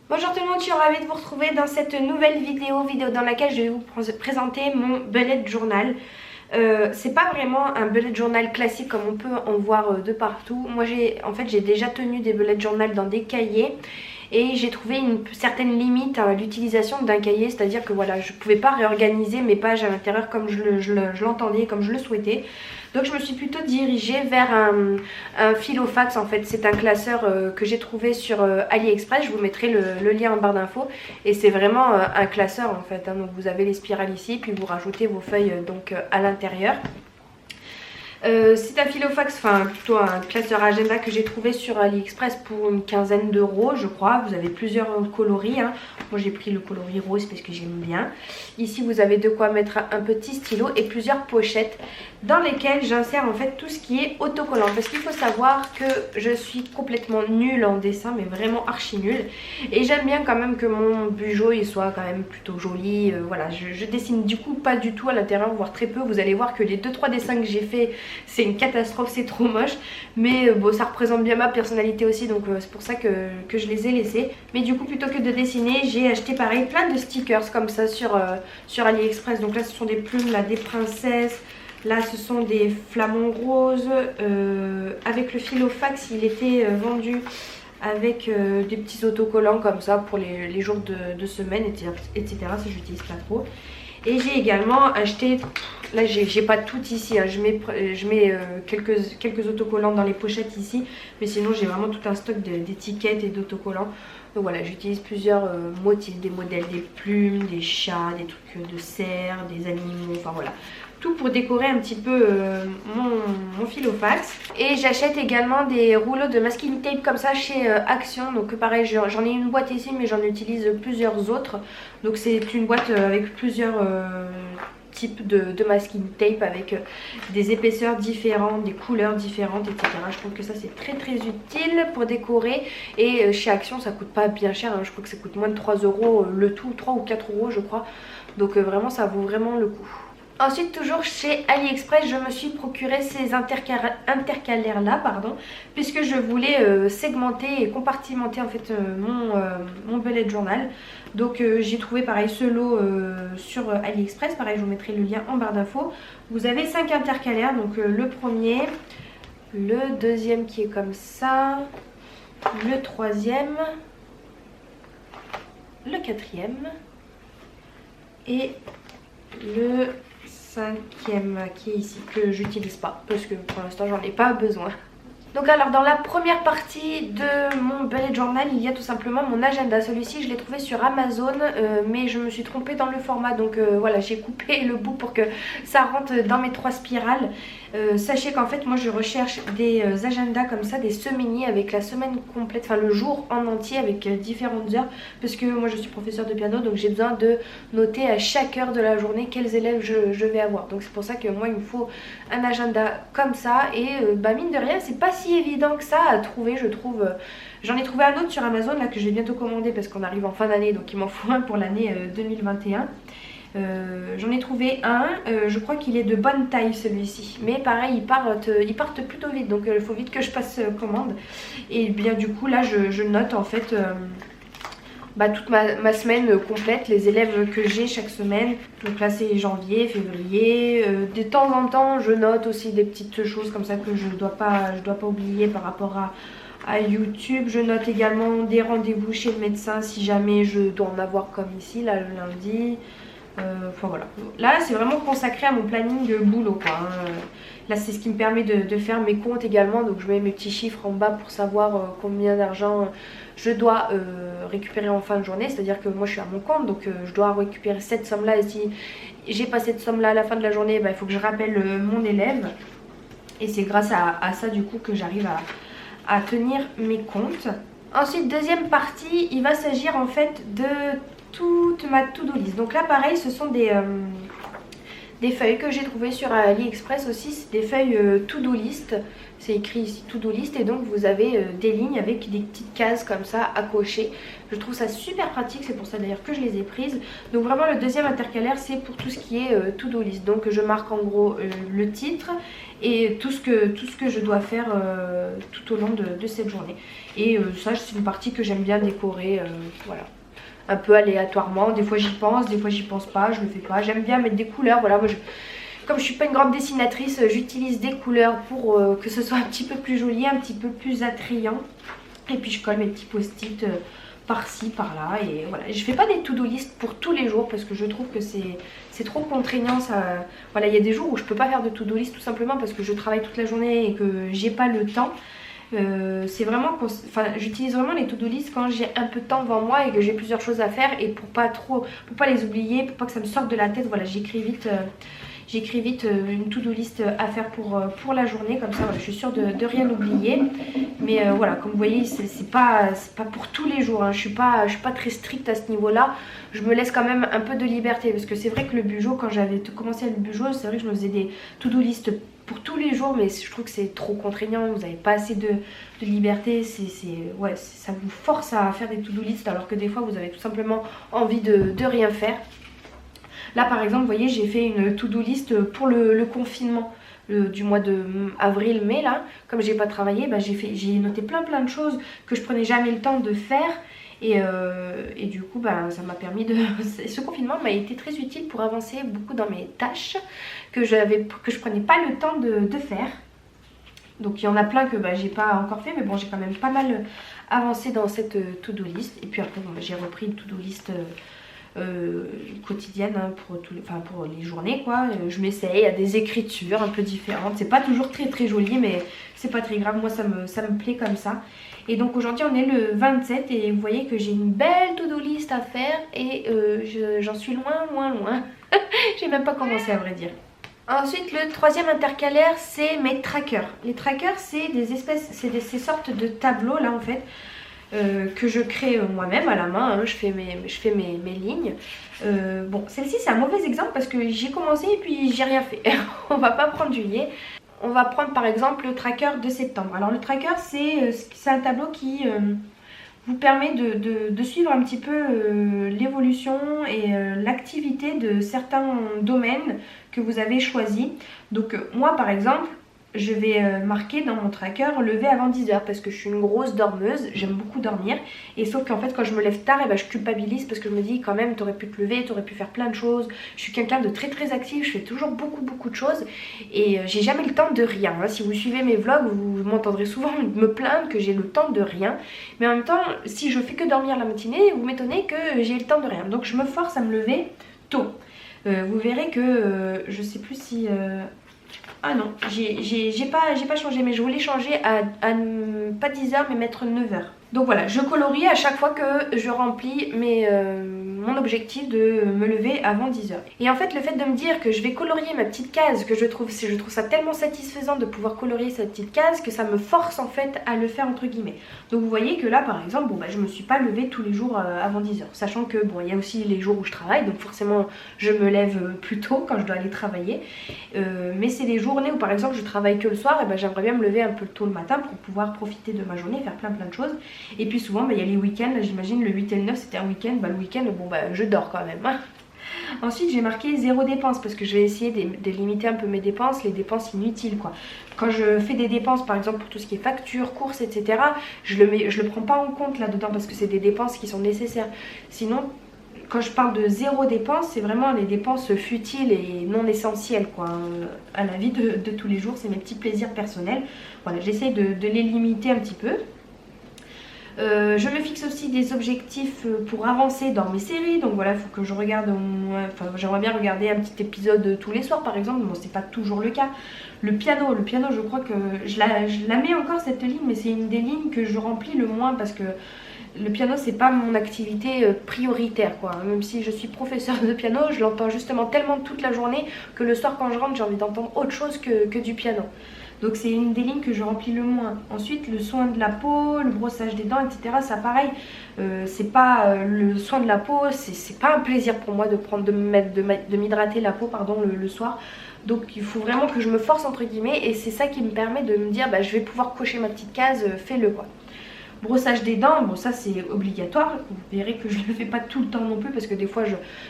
Bonjour tout le monde, je suis ravie de vous retrouver dans cette nouvelle vidéo dans laquelle je vais vous présenter mon bullet journal. C'est pas vraiment un bullet journal classique comme on peut en voir de partout. Moi j'ai déjà tenu des bullet journal dans des cahiers et j'ai trouvé une certaine limite à l'utilisation d'un cahier, c'est-à-dire que voilà, je pouvais pas réorganiser mes pages à l'intérieur comme je l'entendais, comme je le souhaitais. Donc je me suis plutôt dirigée vers un Filofax en fait. C'est un classeur que j'ai trouvé sur AliExpress. Je vous mettrai le lien en barre d'infos. Et c'est vraiment un classeur en fait. Donc vous avez les spirales ici, puis vous rajoutez vos feuilles à l'intérieur. C'est un Filofax, enfin plutôt un classeur agenda que j'ai trouvé sur AliExpress pour une quinzaine d'euros je crois. Vous avez plusieurs coloris, hein. Moi j'ai pris le coloris rose parce que j'aime bien. Ici vous avez de quoi mettre un petit stylo et plusieurs pochettes dans lesquelles j'insère en fait tout ce qui est autocollant. Parce qu'il faut savoir que je suis complètement nulle en dessin, mais vraiment archi nulle. Et j'aime bien quand même que mon bugeot il soit quand même plutôt joli. Voilà, je dessine du coup pas du tout à l'intérieur, voire très peu. Vous allez voir que les 2-3 dessins que j'ai fait, c'est une catastrophe, c'est trop moche. Mais bon, ça représente bien ma personnalité aussi, donc c'est pour ça que je les ai laissés. Mais du coup, plutôt que de dessiner, j'ai acheté pareil plein de stickers comme ça sur AliExpress. Donc là, ce sont des plumes, là, des princesses. Là, ce sont des flamants roses. Avec le Filofax, il était vendu avec des petits autocollants comme ça pour les jours de semaine, etc. Ça, j'utilise pas trop. Et j'ai également acheté, là j'ai pas tout ici, hein. Je mets quelques autocollants dans les pochettes ici, mais sinon j'ai vraiment tout un stock d'étiquettes et d'autocollants. Donc voilà, j'utilise plusieurs motifs, des modèles, des plumes, des chats, des trucs de cerfs, des animaux, enfin voilà. Tout pour décorer un petit peu mon Filofax. Et j'achète également des rouleaux de masking tape comme ça chez Action. Donc pareil, j'en ai une boîte ici mais j'en utilise plusieurs autres. Donc c'est une boîte avec plusieurs types de masking tape avec des épaisseurs différentes, des couleurs différentes, etc. Je trouve que ça c'est très utile pour décorer. Et chez Action ça coûte pas bien cher, hein. Je crois que ça coûte moins de 3 euros le tout, 3 ou 4 euros je crois. Donc vraiment ça vaut vraiment le coup. Ensuite, toujours chez AliExpress, je me suis procuré ces intercalaires là, puisque je voulais segmenter et compartimenter en fait mon bullet journal. Donc j'ai trouvé pareil ce lot sur AliExpress, pareil je vous mettrai le lien en barre d'infos. Vous avez 5 intercalaires, donc le premier, le deuxième qui est comme ça, le troisième, le quatrième et le cinquième qui est ici, que j'utilise pas parce que pour l'instant j'en ai pas besoin. Donc alors dans la première partie de mon bullet journal, il y a tout simplement mon agenda. Celui-ci je l'ai trouvé sur Amazon mais je me suis trompée dans le format. Donc voilà, j'ai coupé le bout pour que ça rentre dans mes 3 spirales. Sachez qu'en fait moi je recherche des agendas comme ça, des semainiers avec la semaine complète, enfin le jour en entier avec différentes heures. Parce que moi je suis professeure de piano, donc j'ai besoin de noter à chaque heure de la journée quels élèves je vais avoir. Donc c'est pour ça que moi il me faut un agenda comme ça. Et mine de rien c'est pas si évident que ça à trouver, je trouve. J'en ai trouvé un autre sur Amazon là que je vais bientôt commander parce qu'on arrive en fin d'année, donc il m'en faut un pour l'année 2021. J'en ai trouvé un, je crois qu'il est de bonne taille celui-ci, mais pareil ils partent plutôt vite, donc il faut vite que je passe commande. Et bien du coup là je note en fait toute ma semaine complète, les élèves que j'ai chaque semaine. Donc là c'est janvier, février, de temps en temps je note aussi des petites choses comme ça que je dois pas oublier par rapport à YouTube. Je note également des rendez-vous chez le médecin si jamais je dois en avoir comme ici là le lundi. Enfin voilà, là c'est vraiment consacré à mon planning de boulot quoi, hein. Là c'est ce qui me permet de faire mes comptes également. Donc je mets mes petits chiffres en bas pour savoir combien d'argent je dois récupérer en fin de journée. C'est à dire que moi je suis à mon compte, donc je dois récupérer cette somme là. Et si j'ai pas cette somme là à la fin de la journée, il faut que je rappelle mon élève. Et c'est grâce à ça du coup que j'arrive à tenir mes comptes. Ensuite deuxième partie, il va s'agir en fait de toute ma to-do list. Donc là pareil ce sont des des feuilles que j'ai trouvées sur AliExpress aussi. C'est des feuilles to-do list. C'est écrit ici to-do list et donc vous avez des lignes avec des petites cases comme ça à cocher. Je trouve ça super pratique, c'est pour ça d'ailleurs que je les ai prises. Donc vraiment le deuxième intercalaire c'est pour tout ce qui est to-do list. Donc je marque en gros le titre et tout ce que je dois faire tout au long de cette journée. Et ça c'est une partie que j'aime bien décorer, voilà. Un peu aléatoirement, des fois j'y pense, des fois j'y pense pas, je le fais pas. J'aime bien mettre des couleurs, voilà, moi comme je suis pas une grande dessinatrice, j'utilise des couleurs pour que ce soit un petit peu plus joli, un petit peu plus attrayant. Et puis je colle mes petits post-it par-ci, par-là. Et voilà, je fais pas des to-do list pour tous les jours parce que je trouve que c'est trop contraignant. Ça, voilà, il y a des jours où je peux pas faire de to-do list tout simplement parce que je travaille toute la journée et que j'ai pas le temps. C'est vraiment, enfin, j'utilise vraiment les to-do list quand j'ai un peu de temps devant moi et que j'ai plusieurs choses à faire et pour pas les oublier, pour pas que ça me sorte de la tête. Voilà, j'écris vite une to-do list à faire pour la journée, comme ça voilà, je suis sûre de rien oublier. Mais voilà, comme vous voyez, c'est pas pour tous les jours, hein. Je suis pas très stricte à ce niveau là. Je me laisse quand même un peu de liberté parce que c'est vrai que le Bujo, quand j'avais commencé le Bujo, c'est vrai que je me faisais des to-do list pour tous les jours, mais je trouve que c'est trop contraignant, vous n'avez pas assez de liberté, ouais, ça vous force à faire des to-do list alors que des fois vous avez tout simplement envie de rien faire. Là par exemple, vous voyez, j'ai fait une to-do list pour le confinement du mois de avril-mai là. Comme j'ai pas travaillé, bah, j'ai noté plein de choses que je prenais jamais le temps de faire. Et du coup bah, ça m'a permis de... Ce confinement m'a été très utile pour avancer beaucoup dans mes tâches que je prenais pas le temps de faire. Donc il y en a plein que bah, j'ai pas encore fait, mais bon, j'ai quand même pas mal avancé dans cette to-do list. Et puis après bon, j'ai repris une to-do list quotidienne hein, pour les journées quoi. Je m'essaye à des écritures un peu différentes. C'est pas toujours très joli, mais c'est pas très grave. Moi ça me plaît comme ça. Et donc aujourd'hui on est le 27 et vous voyez que j'ai une belle to-do list à faire et j'en suis loin. J'ai même pas commencé à vrai dire. Ensuite le troisième intercalaire c'est mes trackers. Les trackers c'est ces sortes de tableaux là en fait. Que je crée moi-même à la main, hein. Je fais mes lignes. Bon, celle-ci c'est un mauvais exemple parce que j'ai commencé et puis j'ai rien fait. On va pas prendre juillet. On va prendre par exemple le tracker de septembre. Alors le tracker c'est un tableau qui vous permet de suivre un petit peu l'évolution et l'activité de certains domaines que vous avez choisis. Donc moi par exemple, je vais marquer dans mon tracker lever avant 10h parce que je suis une grosse dormeuse, j'aime beaucoup dormir. Et sauf qu'en fait quand je me lève tard, et ben, je culpabilise parce que je me dis quand même t'aurais pu te lever, t'aurais pu faire plein de choses. Je suis quelqu'un de très actif, je fais toujours beaucoup de choses et j'ai jamais le temps de rien. Hein. Si vous suivez mes vlogs, vous m'entendrez souvent me plaindre que j'ai le temps de rien. Mais en même temps, si je fais que dormir la matinée, vous m'étonnez que j'ai le temps de rien. Donc je me force à me lever tôt. Vous verrez que je sais plus si... Ah non, j'ai pas changé, mais je voulais changer à pas 10h mais mettre 9h. Donc voilà, je colorie à chaque fois que je remplis mon objectif de me lever avant 10h. Et en fait le fait de me dire que je vais colorier ma petite case, que je trouve ça tellement satisfaisant de pouvoir colorier cette petite case que ça me force en fait à le faire entre guillemets. Donc vous voyez que là par exemple, bon bah je me suis pas levée tous les jours avant 10h. Sachant que bon, il y a aussi les jours où je travaille, donc forcément je me lève plus tôt quand je dois aller travailler. Mais c'est les journées où par exemple je travaille que le soir, et ben j'aimerais bien me lever un peu tôt le matin pour pouvoir profiter de ma journée, faire plein de choses. Et puis souvent il y a les week-ends, j'imagine le 8 et le 9 c'était un week-end, bah le week-end bon bah je dors quand même. Ensuite j'ai marqué 0 dépenses parce que je vais essayer de limiter un peu mes dépenses, les dépenses inutiles quoi. Quand je fais des dépenses par exemple pour tout ce qui est factures, courses etc, je le prends pas en compte là-dedans parce que c'est des dépenses qui sont nécessaires. Sinon quand je parle de 0 dépenses, c'est vraiment les dépenses futiles et non essentielles quoi, à la vie de tous les jours. C'est mes petits plaisirs personnels. Voilà, j'essaie de les limiter un petit peu. Je me fixe aussi des objectifs pour avancer dans mes séries. Donc voilà, il faut que je regarde, enfin j'aimerais bien regarder un petit épisode tous les soirs par exemple. Bon, c'est pas toujours le cas. Le piano je crois que je la mets encore cette ligne, mais c'est une des lignes que je remplis le moins parce que le piano c'est pas mon activité prioritaire quoi. Même si je suis professeure de piano, je l'entends justement tellement toute la journée que le soir quand je rentre j'ai envie d'entendre autre chose que du piano. Donc c'est une des lignes que je remplis le moins. Ensuite le soin de la peau, le brossage des dents, etc. Ça pareil, c'est pas le soin de la peau, c'est pas un plaisir pour moi de m'hydrater la peau pardon, le soir. Donc il faut vraiment que je me force entre guillemets et c'est ça qui me permet de me dire bah, je vais pouvoir cocher ma petite case, fais-le quoi. Brossage des dents, bon ça c'est obligatoire, vous verrez que je ne le fais pas tout le temps non plus parce que des fois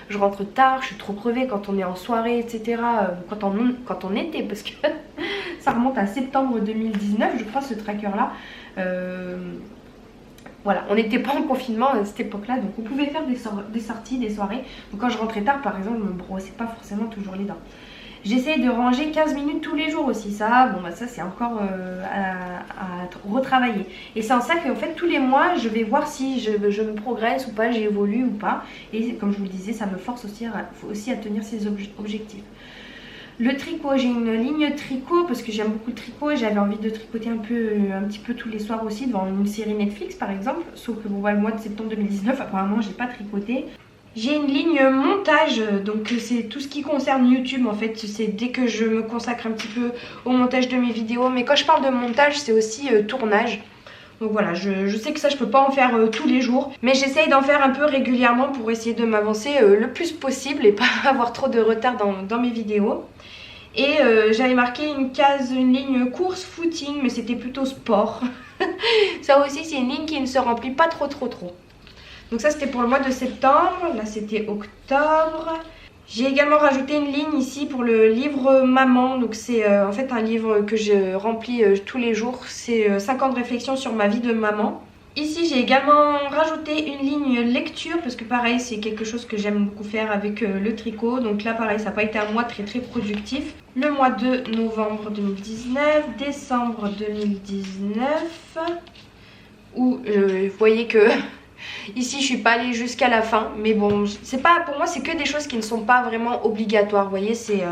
je rentre tard, je suis trop crevée quand on est en soirée etc. Quand on était parce que ça remonte à septembre 2019 je crois ce tracker là. Voilà, on n'était pas en confinement à cette époque là donc on pouvait faire des sorties, des soirées. Donc quand je rentrais tard par exemple je me brossais pas forcément toujours les dents. J'essaye de ranger 15 minutes tous les jours aussi. Ça, bon bah ça c'est encore à retravailler. Et c'est en ça qu'en fait tous les mois je vais voir si je me progresse ou pas, j'évolue ou pas. Et comme je vous le disais, ça me force aussi à tenir ces objectifs. Le tricot, j'ai une ligne tricot parce que j'aime beaucoup le tricot et j'avais envie de tricoter un petit peu tous les soirs aussi devant une série Netflix par exemple. Sauf que bon, bah, le mois de septembre 2019 apparemment j'ai pas tricoté. J'ai une ligne montage, donc c'est tout ce qui concerne YouTube en fait, c'est dès que je me consacre un petit peu au montage de mes vidéos. Mais quand je parle de montage c'est aussi tournage. Donc voilà, je sais que ça je peux pas en faire tous les jours. Mais j'essaye d'en faire un peu régulièrement pour essayer de m'avancer le plus possible et pas avoir trop de retard dans mes vidéos. Et j'avais marqué une ligne course footing mais c'était plutôt sport. Ça aussi c'est une ligne qui ne se remplit pas trop. Donc ça c'était pour le mois de septembre, là c'était octobre. J'ai également rajouté une ligne ici pour le livre maman. Donc c'est en fait un livre que je remplis tous les jours. C'est 50 réflexions sur ma vie de maman. Ici j'ai également rajouté une ligne lecture parce que pareil c'est quelque chose que j'aime beaucoup faire avec le tricot. Donc là pareil ça n'a pas été un mois très productif. Le mois de novembre 2019, décembre 2019 où vous voyez que... Ici je suis pas allée jusqu'à la fin. Mais bon c'est pas, pour moi c'est que des choses qui ne sont pas vraiment obligatoires. Vous voyez c'est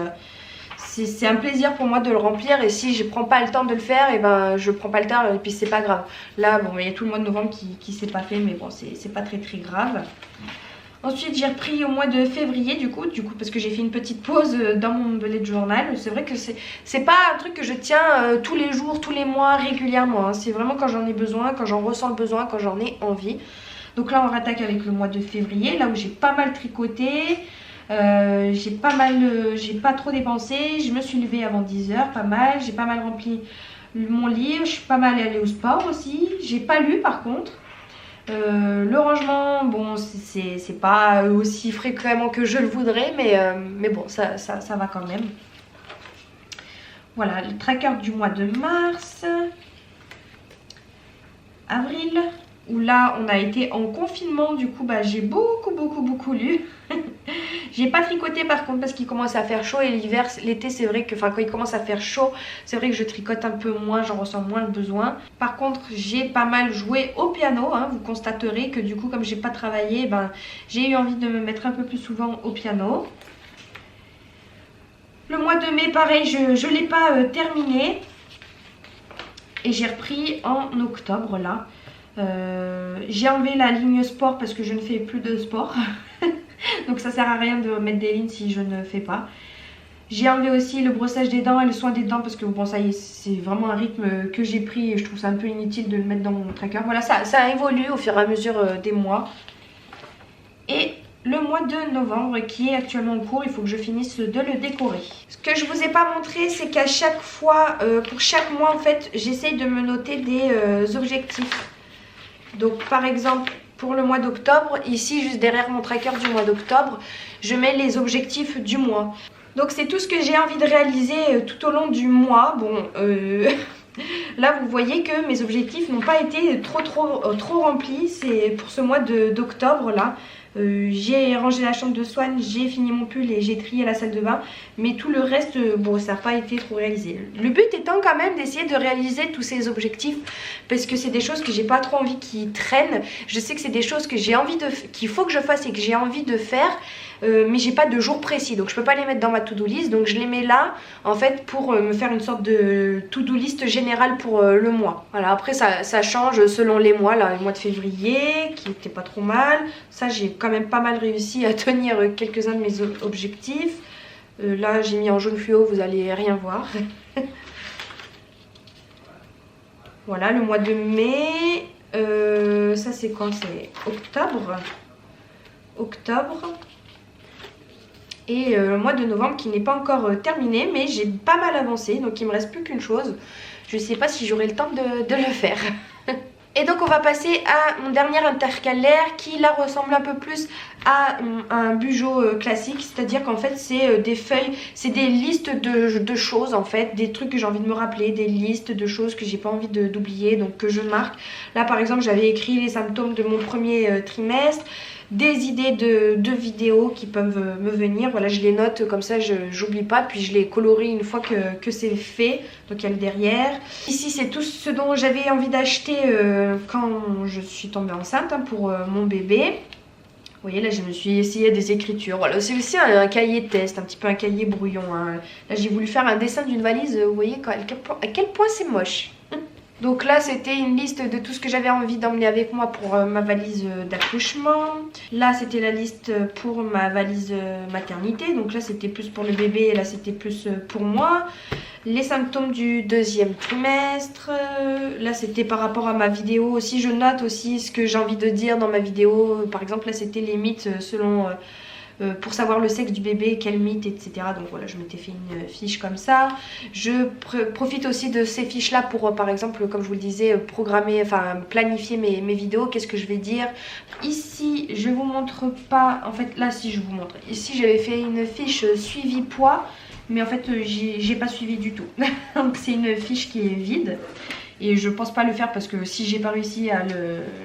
un plaisir pour moi de le remplir. Et si je prends pas le temps de le faire, et ben je prends pas le temps et puis c'est pas grave. Là bon il y a tout le mois de novembre qui s'est pas fait. Mais bon c'est pas très grave. Ensuite j'ai repris au mois de février du coup parce que j'ai fait une petite pause dans mon bullet journal. C'est vrai que c'est pas un truc que je tiens tous les jours, tous les mois régulièrement hein. C'est vraiment quand j'en ai besoin, quand j'en ressens le besoin, quand j'en ai envie. Donc là on rattaque avec le mois de février, là où j'ai pas mal tricoté, j'ai pas trop dépensé, je me suis levée avant 10 h, pas mal, j'ai pas mal rempli mon livre, je suis pas mal allée au sport aussi, j'ai pas lu par contre. Le rangement, bon c'est pas aussi fréquemment que je le voudrais, mais bon ça va quand même. Voilà le tracker du mois de mars, avril. Où là on a été en confinement, du coup bah, j'ai beaucoup lu. J'ai pas tricoté par contre parce qu'il commence à faire chaud et l'hiver, l'été c'est vrai que, enfin quand il commence à faire chaud, c'est vrai que je tricote un peu moins, j'en ressens moins le besoin. Par contre j'ai pas mal joué au piano, hein. Vous constaterez que du coup comme j'ai pas travaillé, ben, j'ai eu envie de me mettre un peu plus souvent au piano. Le mois de mai pareil, je l'ai pas terminé. Et j'ai repris en octobre là. J'ai enlevé la ligne sport parce que je ne fais plus de sport. Donc ça sert à rien de mettre des lignes si je ne fais pas. J'ai enlevé aussi le brossage des dents et le soin des dents parce que bon ça y est c'est vraiment un rythme que j'ai pris et je trouve ça un peu inutile de le mettre dans mon tracker. Voilà ça évolue au fur et à mesure des mois. Et le mois de novembre qui est actuellement en cours, il faut que je finisse de le décorer. Ce que je vous ai pas montré c'est qu'à chaque fois, pour chaque mois en fait j'essaye de me noter des objectifs. Donc par exemple pour le mois d'octobre, ici juste derrière mon tracker du mois d'octobre, je mets les objectifs du mois. Donc c'est tout ce que j'ai envie de réaliser tout au long du mois. Bon là vous voyez que mes objectifs n'ont pas été trop remplis. C'est pour ce mois d'octobre là. J'ai rangé la chambre de Swan, j'ai fini mon pull et j'ai trié la salle de bain. Mais tout le reste, bon ça n'a pas été trop réalisé. Le but étant quand même d'essayer de réaliser tous ces objectifs. Parce que c'est des choses que j'ai pas trop envie qui traînent. Je sais que c'est des choses que j'ai envie qu'il faut que je fasse et que j'ai envie de faire. Mais j'ai pas de jour précis, donc je peux pas les mettre dans ma to-do list. Donc je les mets là en fait pour me faire une sorte de to-do list générale pour le mois. Voilà, après ça change selon les mois. Là le mois de février qui était pas trop mal. Ça j'ai quand même pas mal réussi à tenir quelques-uns de mes objectifs. Là j'ai mis en jaune fluo, vous allez rien voir. Voilà, le mois de mai, ça c'est quand? C'est octobre. Et le mois de novembre qui n'est pas encore terminé, mais j'ai pas mal avancé, donc il me reste plus qu'une chose. Je sais pas si j'aurai le temps de le faire. Et donc on va passer à mon dernier intercalaire qui là ressemble un peu plus à un bugeot classique. C'est-à-dire qu'en fait c'est des feuilles, c'est des listes de choses en fait. Des trucs que j'ai envie de me rappeler, des listes de choses que j'ai pas envie d'oublier, donc que je marque. Là par exemple j'avais écrit les symptômes de mon premier trimestre. Des idées de vidéos qui peuvent me venir, voilà je les note comme ça j'oublie pas, puis je les colorie une fois que c'est fait, donc il y a le derrière. Ici c'est tout ce dont j'avais envie d'acheter quand je suis tombée enceinte pour mon bébé. Vous voyez là je me suis essayé des écritures, voilà c'est aussi un cahier test, un petit peu un cahier brouillon hein. Là j'ai voulu faire un dessin d'une valise, vous voyez à quel point c'est moche. Donc là c'était une liste de tout ce que j'avais envie d'emmener avec moi pour ma valise d'accouchement. Là c'était la liste pour ma valise maternité. Donc là c'était plus pour le bébé et là c'était plus pour moi. Les symptômes du deuxième trimestre. Là c'était par rapport à ma vidéo aussi. Je note aussi ce que j'ai envie de dire dans ma vidéo. Par exemple là c'était les mythes selon... pour savoir le sexe du bébé, quel mythe, etc. Donc voilà, je m'étais fait une fiche comme ça. Je profite aussi de ces fiches là pour par exemple, comme je vous le disais, programmer, enfin planifier mes vidéos, qu'est-ce que je vais dire. Ici je vous montre pas, en fait là si je vous montre, ici j'avais fait une fiche suivi poids, mais en fait j'ai pas suivi du tout. Donc c'est une fiche qui est vide. Et je pense pas le faire parce que si j'ai pas réussi à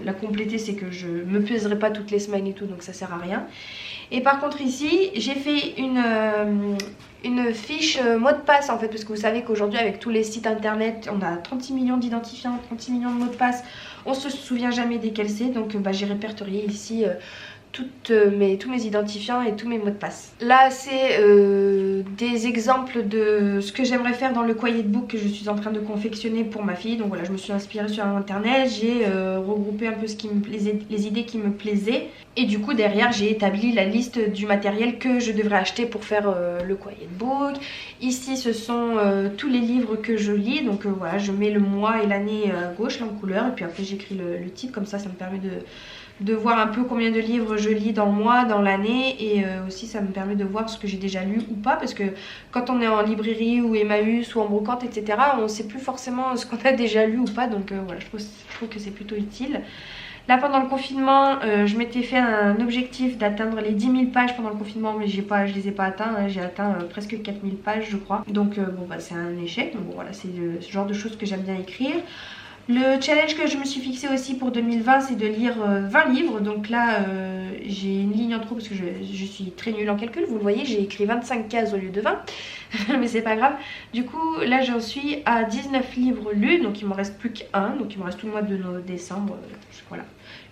la compléter, c'est que je me peserai pas toutes les semaines et tout, donc ça sert à rien. Et par contre ici j'ai fait une fiche mot de passe en fait, parce que vous savez qu'aujourd'hui avec tous les sites internet on a 36 millions d'identifiants, 36 millions de mots de passe, on se souvient jamais desquels c'est, donc j'ai répertorié ici tous mes identifiants et tous mes mots de passe. Là c'est des exemples de ce que j'aimerais faire dans le quiet book que je suis en train de confectionner pour ma fille. Donc voilà, je me suis inspirée sur internet, j'ai regroupé un peu ce qui me plaisait, les idées qui me plaisaient, et du coup derrière j'ai établi la liste du matériel que je devrais acheter pour faire le quiet book. Ici ce sont tous les livres que je lis, donc voilà je mets le mois et l'année à gauche là en couleur, et puis après j'écris le titre, comme ça ça me permet de voir un peu combien de livres je lis dans le mois, dans l'année, et aussi ça me permet de voir ce que j'ai déjà lu ou pas, parce que quand on est en librairie ou Emmaüs ou en brocante etc, on ne sait plus forcément ce qu'on a déjà lu ou pas, donc voilà je trouve que c'est plutôt utile. Là pendant le confinement je m'étais fait un objectif d'atteindre les 10 000 pages pendant le confinement, mais je les ai pas atteints, hein. J'ai atteint presque 4 000 pages je crois, donc bon bah c'est un échec, donc bon, voilà c'est ce genre de choses que j'aime bien écrire. Le challenge que je me suis fixé aussi pour 2020 c'est de lire 20 livres, donc là j'ai une ligne en trop parce que je suis très nulle en calcul, vous le voyez j'ai écrit 25 cases au lieu de 20 mais c'est pas grave. Du coup là j'en suis à 19 livres lus, donc il me reste plus qu'un, donc il me reste tout le mois de décembre, voilà.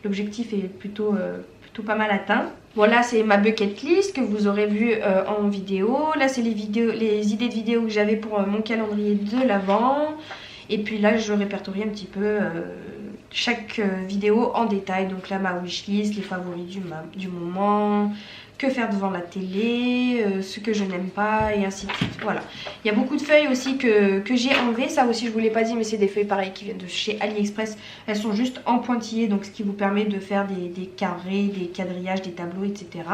L'objectif est plutôt pas mal atteint. Bon là c'est ma bucket list que vous aurez vu en vidéo, là c'est les idées de vidéos que j'avais pour mon calendrier de l'Avent. Et puis là je répertorie un petit peu chaque vidéo en détail. Donc là ma wishlist, les favoris du moment, que faire devant la télé, ce que je n'aime pas et ainsi de suite. Voilà. Il y a beaucoup de feuilles aussi que j'ai enlevées. Ça aussi je vous l'ai pas dit, mais c'est des feuilles pareilles qui viennent de chez AliExpress. Elles sont juste en pointillés, donc ce qui vous permet de faire des carrés, des quadrillages, des tableaux, etc.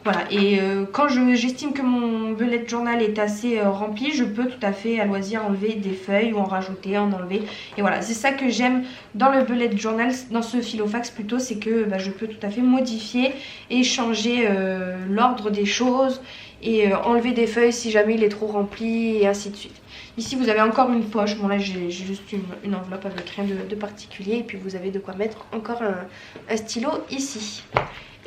Voilà, et quand j'estime que mon bullet journal est assez rempli, je peux tout à fait à loisir enlever des feuilles ou en rajouter, en enlever. Et voilà, c'est ça que j'aime dans le bullet journal, dans ce Filofax plutôt, c'est que je peux tout à fait modifier et changer l'ordre des choses et enlever des feuilles si jamais il est trop rempli et ainsi de suite. Ici vous avez encore une poche, bon là j'ai juste une enveloppe avec rien de particulier, et puis vous avez de quoi mettre encore un stylo ici.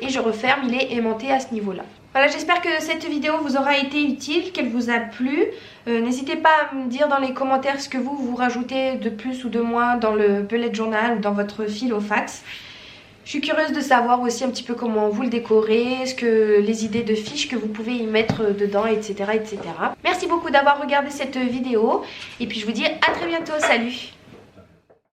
Et je referme, il est aimanté à ce niveau là. Voilà, j'espère que cette vidéo vous aura été utile, qu'elle vous a plu. N'hésitez pas à me dire dans les commentaires ce que vous rajoutez de plus ou de moins dans le bullet journal ou dans votre Filofax. Je suis curieuse de savoir aussi un petit peu comment vous le décorez, les idées de fiches que vous pouvez y mettre dedans, etc. etc. Merci beaucoup d'avoir regardé cette vidéo et puis je vous dis à très bientôt, salut!